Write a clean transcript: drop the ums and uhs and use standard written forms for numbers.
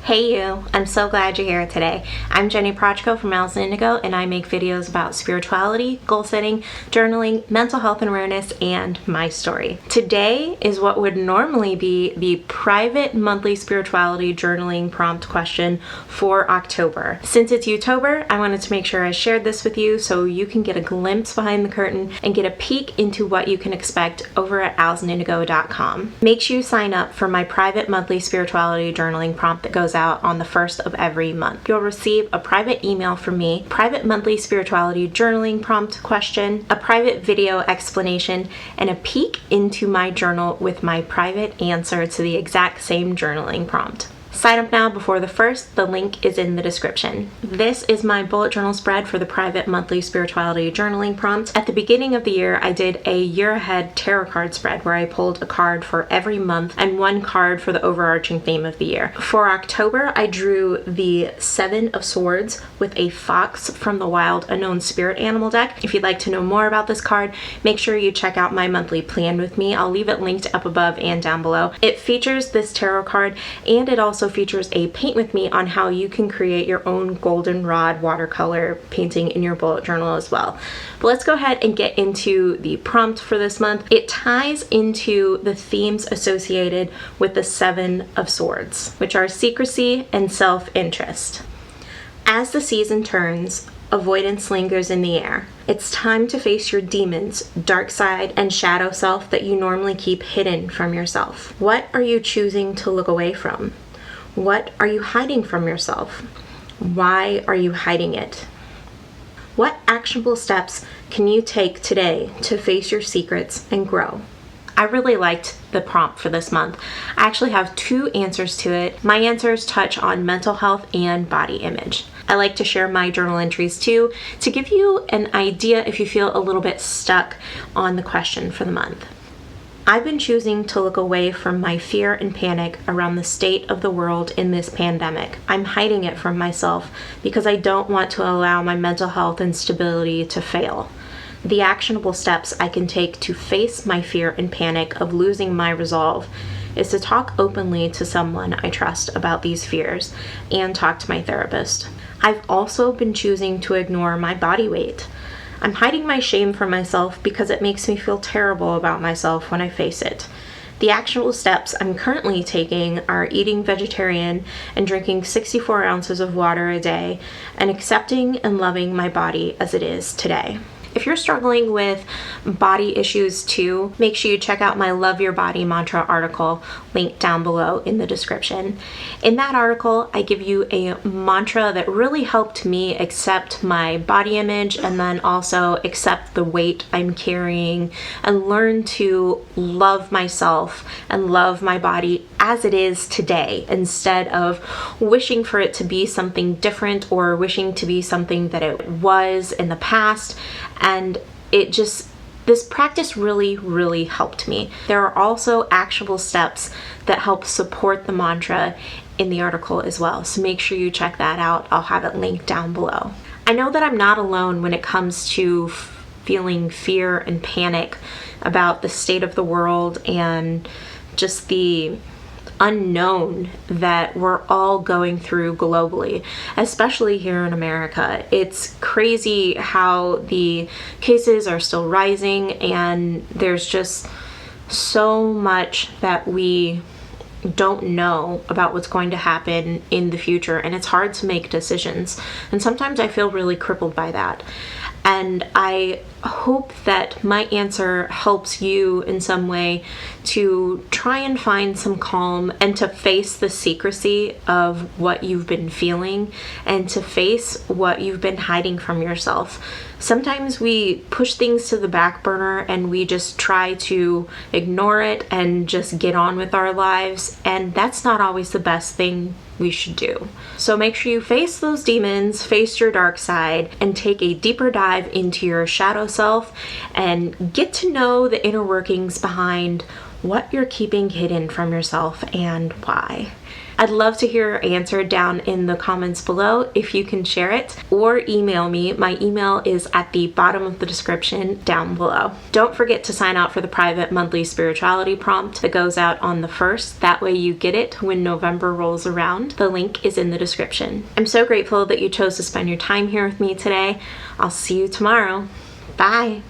Hey you, I'm so glad you're here today. I'm Jenny Prochko from Owls&Indigo, and I make videos about spirituality, goal setting, journaling, mental health and awareness, and my story. Today is what would normally be the private monthly spirituality journaling prompt question for October. Since it's Youtober, I wanted to make sure I shared this with you so you can get a glimpse behind the curtain and get a peek into what you can expect over at owlsandindigo.com. Make sure you sign up for my private monthly spirituality journaling prompt that goes out on the first of every month. You'll receive a private email from me, private monthly spirituality journaling prompt question, a private video explanation, and a peek into my journal with my private answer to the exact same journaling prompt. Sign up now before the 1st. The link is in the description. This is my bullet journal spread for the private monthly spirituality journaling prompt. At the beginning of the year, I did a year ahead tarot card spread where I pulled a card for every month and one card for the overarching theme of the year. For October, I drew the 7 of Swords with a fox from the Wild Unknown Spirit Animal deck. If you'd like to know more about this card, make sure you check out my monthly plan with me. I'll leave it linked up above and down below. It features this tarot card, and it also features a paint with me on how you can create your own goldenrod watercolor painting in your bullet journal as well. But let's go ahead and get into the prompt for this month. It ties into the themes associated with the 7 of Swords, which are secrecy and self-interest. As the season turns, avoidance lingers in the air. It's time to face your demons, dark side, and shadow self that you normally keep hidden from yourself. What are you choosing to look away from? What are you hiding from yourself? Why are you hiding it? What actionable steps can you take today to face your secrets and grow? I really liked the prompt for this month. I actually have 2 answers to it. My answers touch on mental health and body image. I like to share my journal entries too to give you an idea if you feel a little bit stuck on the question for the month. I've been choosing to look away from my fear and panic around the state of the world in this pandemic. I'm hiding it from myself because I don't want to allow my mental health and stability to fail. The actionable steps I can take to face my fear and panic of losing my resolve is to talk openly to someone I trust about these fears and talk to my therapist. I've also been choosing to ignore my body weight. I'm hiding my shame from myself because it makes me feel terrible about myself when I face it. The actionable steps I'm currently taking are eating vegetarian and drinking 64 ounces of water a day and accepting and loving my body as it is today. If you're struggling with body issues too, make sure you check out my Love Your Body Mantra article linked down below in the description. In that article, I give you a mantra that really helped me accept my body image and then also accept the weight I'm carrying and learn to love myself and love my body as it is today instead of wishing for it to be something different or wishing to be something that it was in the past. And this practice really helped me. There are also actionable steps that help support the mantra in the article as well. So make sure you check that out. I'll have it linked down below. I know that I'm not alone when it comes to feeling fear and panic about the state of the world and just the unknown that we're all going through globally, especially here in America. It's crazy how the cases are still rising and there's just so much that we don't know about what's going to happen in the future, and it's hard to make decisions. And sometimes I feel really crippled by that. And I hope that my answer helps you in some way to try and find some calm and to face the secrecy of what you've been feeling and to face what you've been hiding from yourself. Sometimes we push things to the back burner and we just try to ignore it and just get on with our lives, and that's not always the best thing we should do. So make sure you face those demons, face your dark side, and take a deeper dive into your shadow self and get to know the inner workings behind what you're keeping hidden from yourself and why. I'd love to hear your answer down in the comments below if you can share it, or email me. My email is at the bottom of the description down below. Don't forget to sign out for the private monthly spirituality prompt that goes out on the 1st. That way you get it when November rolls around. The link is in the description. I'm so grateful that you chose to spend your time here with me today. I'll see you tomorrow. Bye.